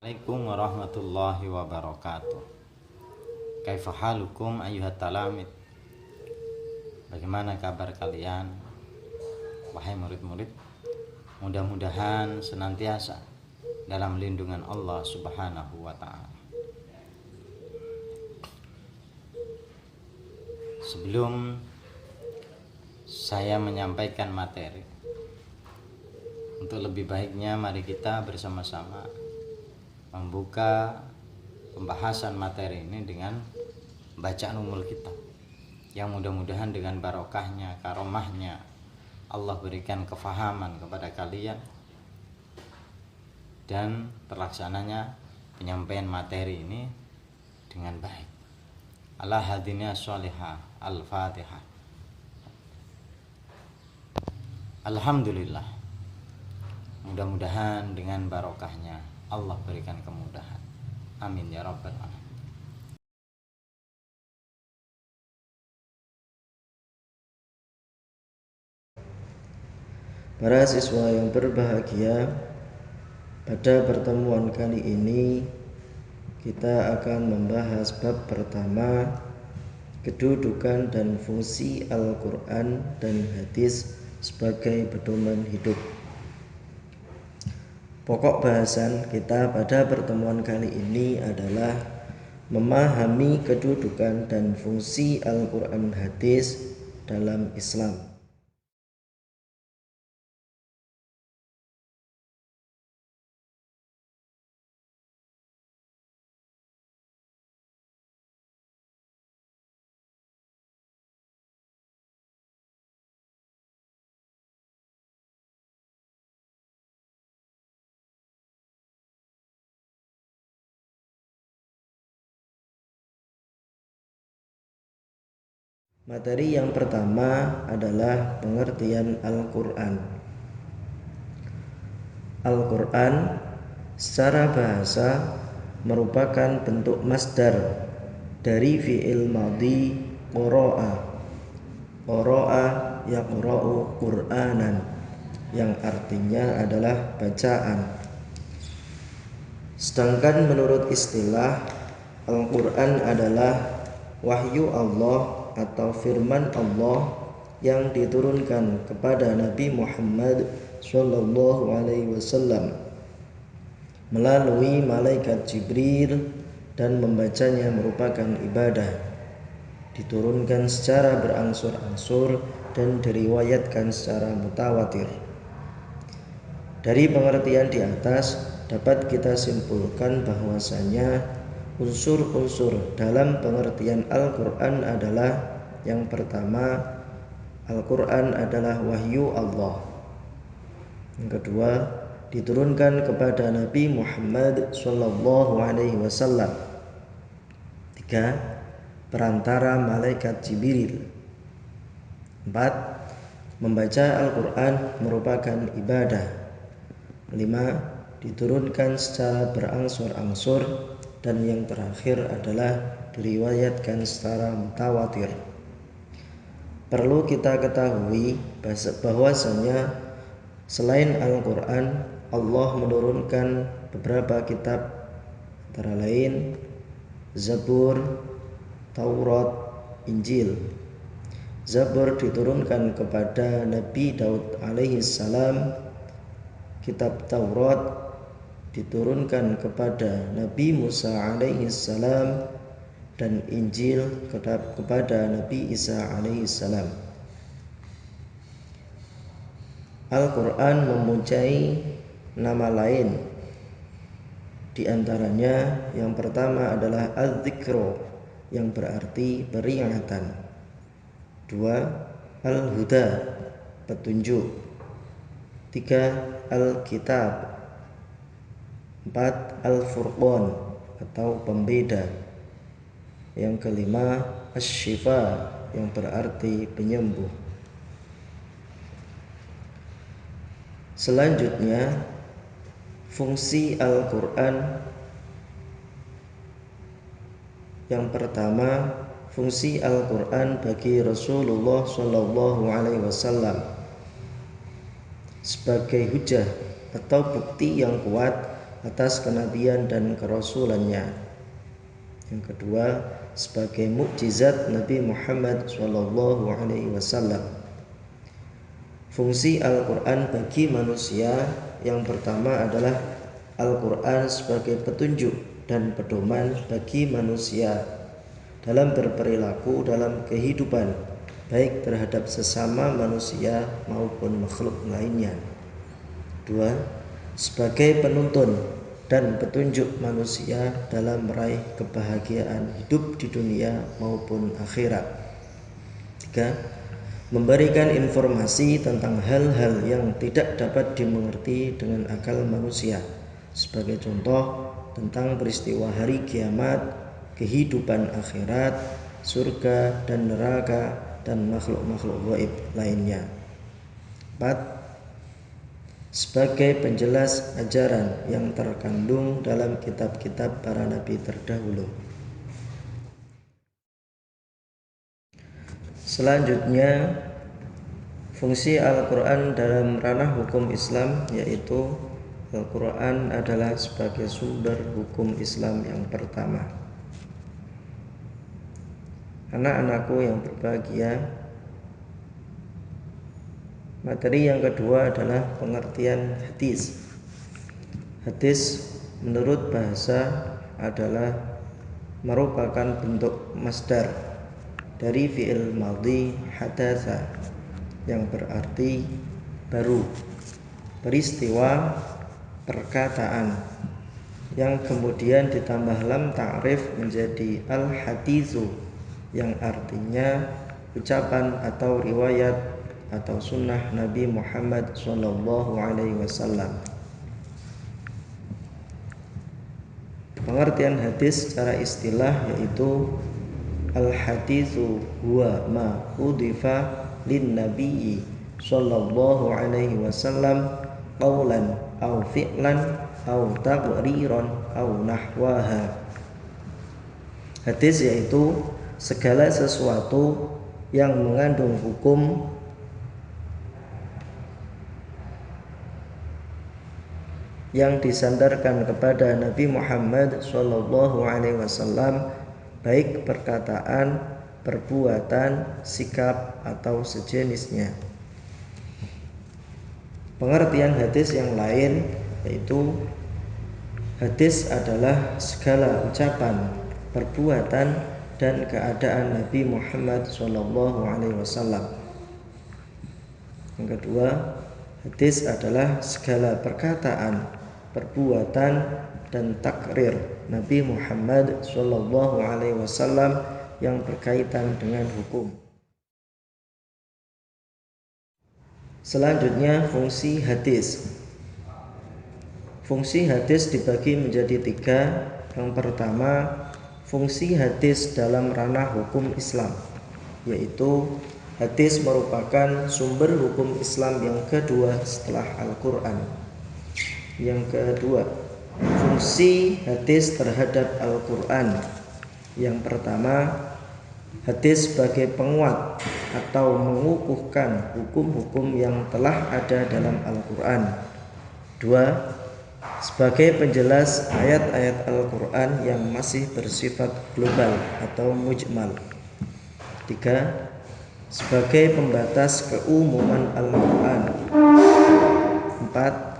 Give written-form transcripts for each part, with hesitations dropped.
Assalamualaikum warahmatullahi wabarakatuh. Kaifa halukum ayyuhat talamid? Bagaimana kabar kalian wahai murid-murid? Mudah-mudahan senantiasa dalam lindungan Allah Subhanahu wa taala. Sebelum saya menyampaikan materi, untuk lebih baiknya mari kita bersama-sama membuka pembahasan materi ini dengan bacaan umul kitab yang mudah-mudahan dengan barokahnya, karomahnya Allah berikan kefahaman kepada kalian dan terlaksananya penyampaian materi ini dengan baik. Ala hadina sholihah. Al-Fatihah. Alhamdulillah, mudah-mudahan dengan barokahnya Allah berikan kemudahan. Amin ya rabbal alamin. Para siswa yang berbahagia, pada pertemuan kali ini kita akan membahas bab pertama, kedudukan dan fungsi Al-Quran dan hadis sebagai pedoman hidup. Pokok bahasan kita pada pertemuan kali ini adalah memahami kedudukan dan fungsi Al-Quran hadis dalam Islam. Materi yang pertama adalah pengertian Al-Quran. Al-Quran secara bahasa merupakan bentuk masdar dari fi'il madhi qara'a. Qara'a yaqra'u Qur'anan, yang artinya adalah bacaan. Sedangkan menurut istilah, Al-Quran adalah wahyu Allah atau firman Allah yang diturunkan kepada Nabi Muhammad SAW melalui malaikat Jibril, dan membacanya merupakan ibadah. Diturunkan secara berangsur-angsur dan diriwayatkan secara mutawatir. Dari pengertian di atas dapat kita simpulkan bahwasanya unsur-unsur dalam pengertian Al-Quran adalah: yang pertama, Al-Quran adalah wahyu Allah. Yang kedua, diturunkan kepada Nabi Muhammad SAW. Tiga, perantara malaikat Jibril. Empat, membaca Al-Quran merupakan ibadah. Lima, diturunkan secara berangsur-angsur. Dan yang terakhir adalah diriwayatkan secara mutawatir. Perlu kita ketahui bahwasanya selain Al-Quran, Allah menurunkan beberapa kitab, antara lain Zabur, Taurat, Injil. Zabur diturunkan kepada Nabi Daud alaihissalam. Kitab Taurat diturunkan kepada Nabi Musa alaihissalam, dan Injil kepada Nabi Isa alaihissalam. Al-Quran mempunyai nama lain. Di antaranya yang pertama adalah Az-Zikro, yang berarti peringatan. Dua, Al-Huda, petunjuk. Tiga, Al-Kitab. Empat, Al-Furqan atau pembeda. Yang kelima, Asy-Syifa, yang berarti penyembuh. Selanjutnya, fungsi Al-Quran. Yang pertama, fungsi Al-Quran bagi Rasulullah SAW sebagai hujah atau bukti yang kuat atas kenabian dan kerasulannya. Yang kedua, sebagai mukjizat Nabi Muhammad SAW. Fungsi Al-Quran bagi manusia yang pertama adalah Al-Quran sebagai petunjuk dan pedoman bagi manusia dalam berperilaku dalam kehidupan, baik terhadap sesama manusia maupun makhluk lainnya. Dua, sebagai penuntun dan petunjuk manusia dalam meraih kebahagiaan hidup di dunia maupun akhirat. Tiga, memberikan informasi tentang hal-hal yang tidak dapat dimengerti dengan akal manusia. Sebagai contoh tentang peristiwa hari kiamat, kehidupan akhirat, surga dan neraka, dan makhluk-makhluk gaib lainnya. 4. Sebagai penjelas ajaran yang terkandung dalam kitab-kitab para nabi terdahulu. Selanjutnya, fungsi Al-Quran dalam ranah hukum Islam, yaitu Al-Quran adalah sebagai sumber hukum Islam yang pertama. Anak-anakku yang berbahagia, materi yang kedua adalah pengertian hadis. Hadis menurut bahasa adalah merupakan bentuk masdar dari fi'il madhi hadatsa yang berarti baru, peristiwa, perkataan, yang kemudian ditambah lam ta'rif menjadi al-haditsu yang artinya ucapan atau riwayat atau sunnah Nabi Muhammad SAW. Pengertian hadis secara istilah yaitu al-haditsu huwa ma udhifa lin nabiyyi sallallahu alaihi wasallam qaulan aw fi'lan aw taqriran aw nahwaha. Hadis yaitu segala sesuatu yang mengandung hukum yang disandarkan kepada Nabi Muhammad SAW, baik perkataan, perbuatan, sikap, atau sejenisnya. Pengertian hadis yang lain yaitu hadis adalah segala ucapan, perbuatan, dan keadaan Nabi Muhammad SAW. Yang kedua, hadis adalah segala perkataan, perbuatan, dan takrir Nabi Muhammad SAW yang berkaitan dengan hukum. Selanjutnya, fungsi hadis. Fungsi hadis dibagi menjadi 3. Yang pertama, fungsi hadis dalam ranah hukum Islam, yaitu hadis merupakan sumber hukum Islam yang kedua setelah Al-Quran. Yang kedua, fungsi hadis terhadap Al-Quran. Yang pertama, hadis sebagai penguat atau mengukuhkan hukum-hukum yang telah ada dalam Al-Quran. 2. Sebagai penjelas ayat-ayat Al-Quran yang masih bersifat global atau mujmal. 3. Sebagai pembatas keumuman Al-Quran. 4.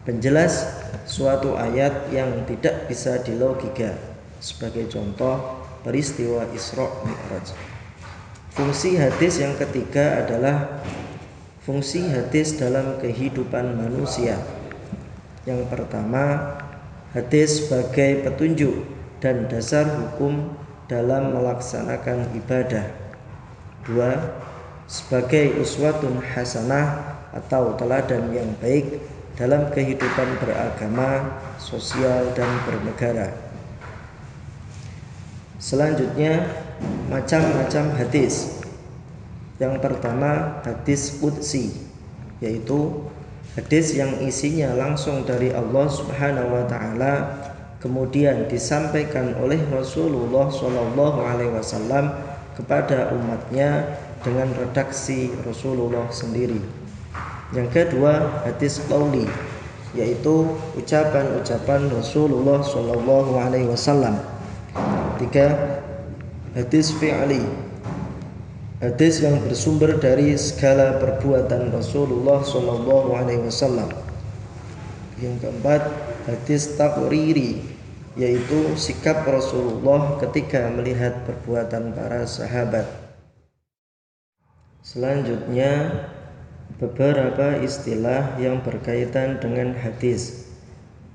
Penjelas suatu ayat yang tidak bisa dilogika. Sebagai contoh peristiwa Isra Mi'raj. Fungsi hadis yang ketiga adalah fungsi hadis dalam kehidupan manusia. Yang pertama, hadis sebagai petunjuk dan dasar hukum dalam melaksanakan ibadah. 2. Sebagai uswatun hasanah atau teladan yang baik dalam kehidupan beragama, sosial, dan bernegara. Selanjutnya, macam-macam hadis. Yang pertama, hadis qudsi, yaitu hadis yang isinya langsung dari Allah Subhanahu wa taala kemudian disampaikan oleh Rasulullah SAW kepada umatnya dengan redaksi Rasulullah sendiri. Yang kedua, hadis qauli, yaitu ucapan-ucapan Rasulullah Shallallahu Alaihi Wasallam. 3. Hadis fi'li, hadis yang bersumber dari segala perbuatan Rasulullah Shallallahu Alaihi Wasallam. Yang keempat, hadis taqriri, yaitu sikap Rasulullah ketika melihat perbuatan para sahabat. Selanjutnya, beberapa istilah yang berkaitan dengan hadis.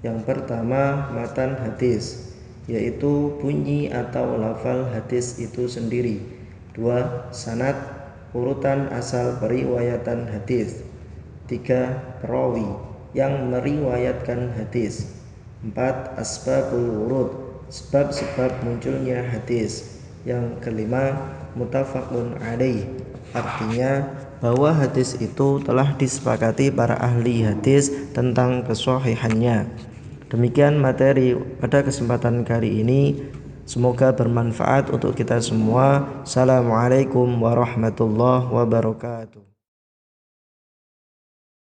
Yang pertama, matan hadis, yaitu bunyi atau lafal hadis itu sendiri. 2. Sanad, urutan asal periwayatan hadis. 3. Perawi, yang meriwayatkan hadis. 4. Asbabul wurud, sebab-sebab munculnya hadis. Yang kelima, muttafaqun alaih, artinya bahwa hadis itu telah disepakati para ahli hadis tentang kesahihannya. Demikian materi pada kesempatan kali ini, semoga bermanfaat untuk kita semua. Assalamualaikum warahmatullahi wabarakatuh.